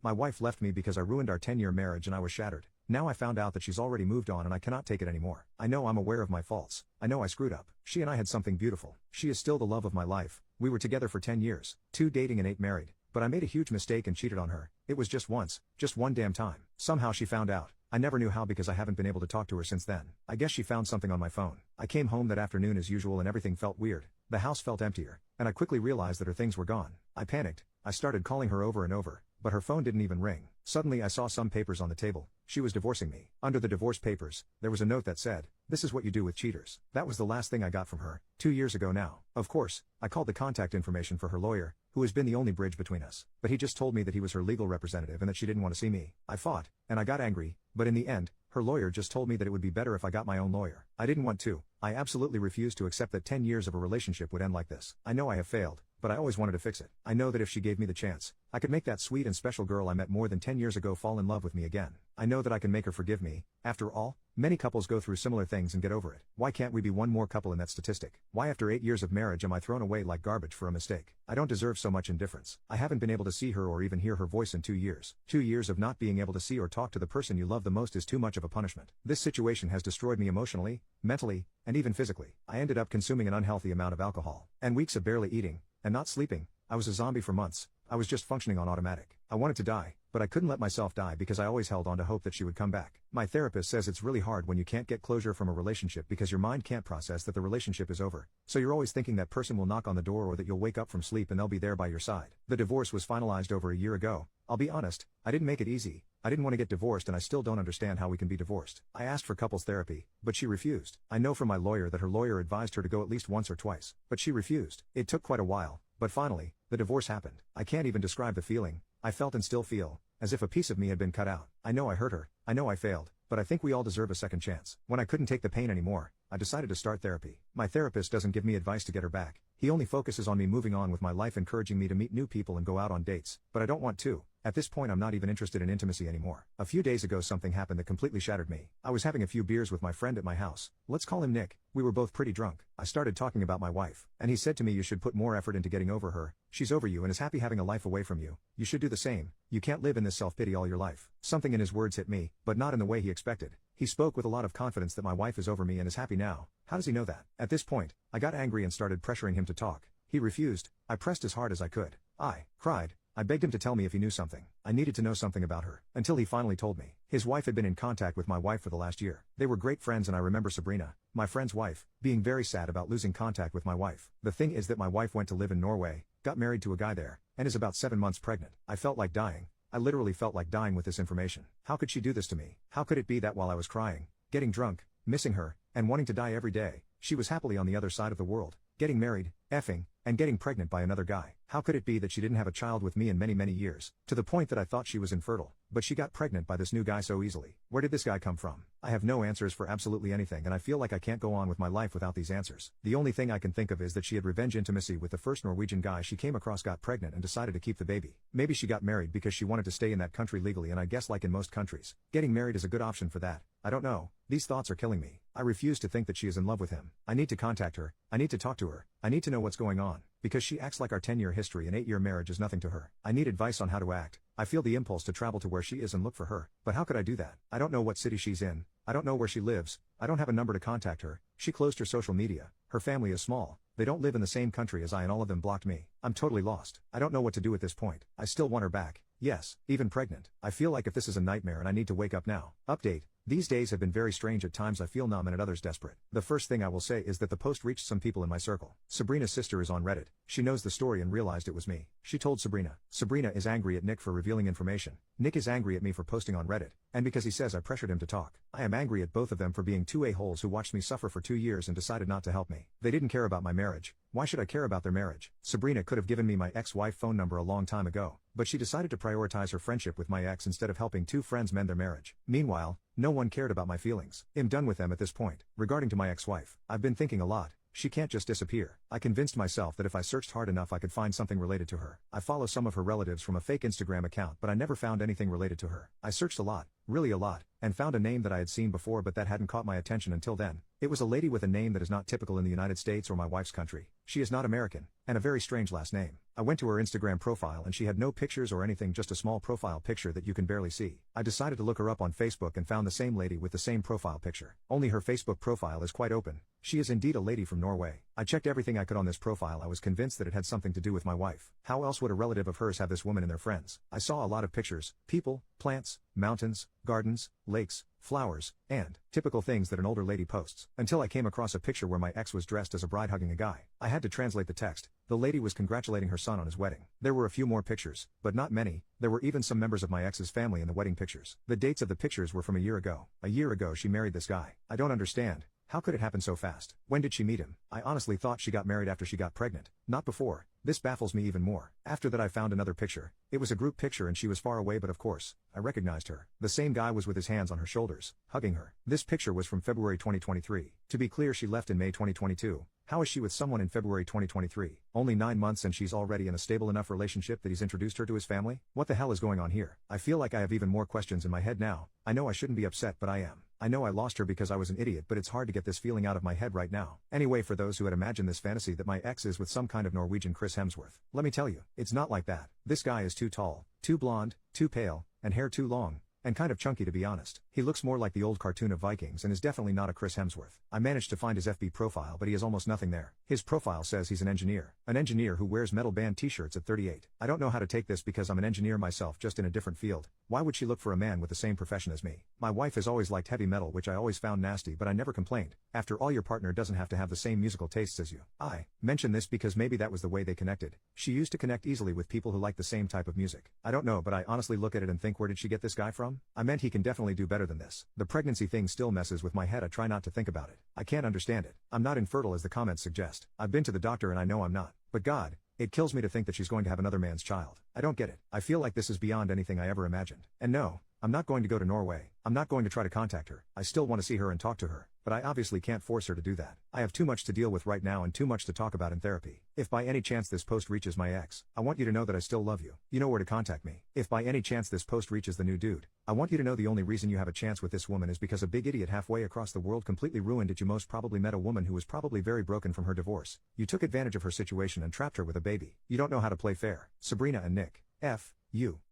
My wife left me because I ruined our 10-year marriage and I was shattered. Now I found out that she's already moved on and I cannot take it anymore. I know I'm aware of my faults. I know I screwed up. She and I had something beautiful. She is still the love of my life. We were together for 10 years, 2 dating and 8 married. But I made a huge mistake and cheated on her. It was just once, just one damn time. Somehow she found out. I never knew how because I haven't been able to talk to her since then. I guess she found something on my phone. I came home that afternoon as usual and everything felt weird. The house felt emptier, and I quickly realized that her things were gone. I panicked. I started calling her over and over, but her phone didn't even ring. Suddenly I saw some papers on the table. She was divorcing me. Under the divorce papers, there was a note that said, "This is what you do with cheaters." That was the last thing I got from her, 2 years ago now. Of course, I called the contact information for her lawyer, who has been the only bridge between us. But he just told me that he was her legal representative and that she didn't want to see me. I fought, and I got angry, but in the end, her lawyer just told me that it would be better if I got my own lawyer. I didn't want to. I absolutely refused to accept that 10 years of a relationship would end like this. I know I have failed, but I always wanted to fix it. I know that if she gave me the chance, I could make that sweet and special girl I met more than 10 years ago fall in love with me again. I know that I can make her forgive me. After all, many couples go through similar things and get over it. Why can't we be one more couple in that statistic? Why after 8 years of marriage am I thrown away like garbage for a mistake? I don't deserve so much indifference. I haven't been able to see her or even hear her voice in 2 years. 2 years of not being able to see or talk to the person you love the most is too much of a punishment. This situation has destroyed me emotionally, mentally, and even physically. I ended up consuming an unhealthy amount of alcohol, and weeks of barely eating, and not sleeping. I was a zombie for months. I was just functioning on automatic. I wanted to die, but I couldn't let myself die because I always held on to hope that she would come back. My therapist says it's really hard when you can't get closure from a relationship because your mind can't process that the relationship is over. So you're always thinking that person will knock on the door or that you'll wake up from sleep and they'll be there by your side. The divorce was finalized over a year ago. I'll be honest, I didn't make it easy. I didn't want to get divorced and I still don't understand how we can be divorced. I asked for couples therapy, but she refused. I know from my lawyer that her lawyer advised her to go at least once or twice, but she refused. It took quite a while, but finally, the divorce happened. I can't even describe the feeling I felt and still feel, as if a piece of me had been cut out. I know I hurt her, I know I failed, but I think we all deserve a second chance. When I couldn't take the pain anymore, I decided to start therapy. My therapist doesn't give me advice to get her back. He only focuses on me moving on with my life, encouraging me to meet new people and go out on dates, but I don't want to. At this point I'm not even interested in intimacy anymore. A few days ago something happened that completely shattered me. I was having a few beers with my friend at my house. Let's call him Nick. We were both pretty drunk. I started talking about my wife, and he said to me, "You should put more effort into getting over her. She's over you and is happy having a life away from you. You should do the same. You can't live in this self-pity all your life." Something in his words hit me, but not in the way he expected. He spoke with a lot of confidence that my wife is over me and is happy now. How does he know that? At this point, I got angry and started pressuring him to talk. He refused. I pressed as hard as I could. I cried. I begged him to tell me if he knew something. I needed to know something about her. Until he finally told me. His wife had been in contact with my wife for the last year. They were great friends and I remember Sabrina, my friend's wife, being very sad about losing contact with my wife. The thing is that my wife went to live in Norway, got married to a guy there, and is about 7 months pregnant. I felt like dying. I literally felt like dying with this information. How could she do this to me? How could it be that while I was crying, getting drunk, missing her, and wanting to die every day, she was happily on the other side of the world, getting married, effing, and getting pregnant by another guy? How could it be that she didn't have a child with me in many, many years, to the point that I thought she was infertile, but she got pregnant by this new guy so easily? Where did this guy come from? I have no answers for absolutely anything and I feel like I can't go on with my life without these answers. The only thing I can think of is that she had revenge intimacy with the first Norwegian guy she came across, got pregnant and decided to keep the baby. Maybe she got married because she wanted to stay in that country legally, and I guess like in most countries, getting married is a good option for that. I don't know. These thoughts are killing me. I refuse to think that she is in love with him. I need to contact her. I need to talk to her. I need to know what's going on, because she acts like our 10-year history and 8-year marriage is nothing to her. I need advice on how to act. I feel the impulse to travel to where she is and look for her, but how could I do that? I don't know what city she's in. I don't know where she lives. I don't have a number to contact her. She closed her social media. Her family is small. They don't live in the same country as I and all of them blocked me. I'm totally lost. I don't know what to do at this point. I still want her back. Yes, even pregnant. I feel like if this is a nightmare and I need to wake up now. Update. These days have been very strange. At times I feel numb and at others desperate. The first thing I will say is that the post reached some people in my circle. Sabrina's sister is on Reddit. She knows the story and realized it was me. She told Sabrina. Sabrina is angry at Nick for revealing information. Nick is angry at me for posting on Reddit, and because he says I pressured him to talk. I am angry at both of them for being two a-holes who watched me suffer for 2 years and decided not to help me. They didn't care about my marriage. Why should I care about their marriage? Sabrina could have given me my ex-wife phone number a long time ago, but she decided to prioritize her friendship with my ex instead of helping two friends mend their marriage. Meanwhile, no one cared about my feelings. I'm done with them at this point. Regarding to my ex-wife, I've been thinking a lot. She can't just disappear. I convinced myself that if I searched hard enough I could find something related to her. I follow some of her relatives from a fake Instagram account, but I never found anything related to her. I searched a lot, really a lot, and found a name that I had seen before but that hadn't caught my attention until then. It was a lady with a name that is not typical in the United States or my wife's country. She is not American, and a very strange last name. I went to her Instagram profile and she had no pictures or anything, just a small profile picture that you can barely see. I decided to look her up on Facebook and found the same lady with the same profile picture. Only her Facebook profile is quite open. She is indeed a lady from Norway. I checked everything I could on this profile. I was convinced that it had something to do with my wife. How else would a relative of hers have this woman in their friends? I saw a lot of pictures, people, plants, mountains, gardens, lakes, flowers, and typical things that an older lady posts, until I came across a picture where my ex was dressed as a bride hugging a guy. I had to translate the text. The lady was congratulating her son on his wedding. There were a few more pictures, but not many. There were even some members of my ex's family in the wedding pictures. The dates of the pictures were from a year ago. A year ago she married this guy. I don't understand. How could it happen so fast? When did she meet him? I honestly thought she got married after she got pregnant. Not before. This baffles me even more. After that I found another picture. It was a group picture and she was far away, but of course, I recognized her. The same guy was with his hands on her shoulders, hugging her. This picture was from February 2023. To be clear, she left in May 2022. How is she with someone in February 2023? Only 9 months and she's already in a stable enough relationship that he's introduced her to his family? What the hell is going on here? I feel like I have even more questions in my head now. I know I shouldn't be upset, but I am. I know I lost her because I was an idiot, but it's hard to get this feeling out of my head right now. Anyway, for those who had imagined this fantasy that my ex is with some kind of Norwegian Chris Hemsworth, let me tell you, it's not like that. This guy is too tall, too blonde, too pale, and hair too long, and kind of chunky to be honest. He looks more like the old cartoon of Vikings and is definitely not a Chris Hemsworth. I managed to find his FB profile, but he has almost nothing there. His profile says he's an engineer who wears metal band t-shirts at 38. I don't know how to take this because I'm an engineer myself, just in a different field. Why would she look for a man with the same profession as me? My wife has always liked heavy metal, which I always found nasty, but I never complained. After all, your partner doesn't have to have the same musical tastes as you. I mention this because maybe that was the way they connected. She used to connect easily with people who like the same type of music. I don't know, but I honestly look at it and think, where did she get this guy from? I meant he can definitely do better than this. The pregnancy thing still messes with my head. I try not to think about it. I can't understand it. I'm not infertile as the comments suggest. I've been to the doctor and I know I'm not. But God, it kills me to think that she's going to have another man's child. I don't get it. I feel like this is beyond anything I ever imagined. And no, I'm not going to go to Norway. I'm not going to try to contact her. I still want to see her and talk to her, but I obviously can't force her to do that. I have too much to deal with right now and too much to talk about in therapy. If by any chance this post reaches my ex, I want you to know that I still love you. You know where to contact me. If by any chance this post reaches the new dude, I want you to know the only reason you have a chance with this woman is because a big idiot halfway across the world completely ruined it. You most probably met a woman who was probably very broken from her divorce. You took advantage of her situation and trapped her with a baby. You don't know how to play fair. Sabrina and Nick. F. You.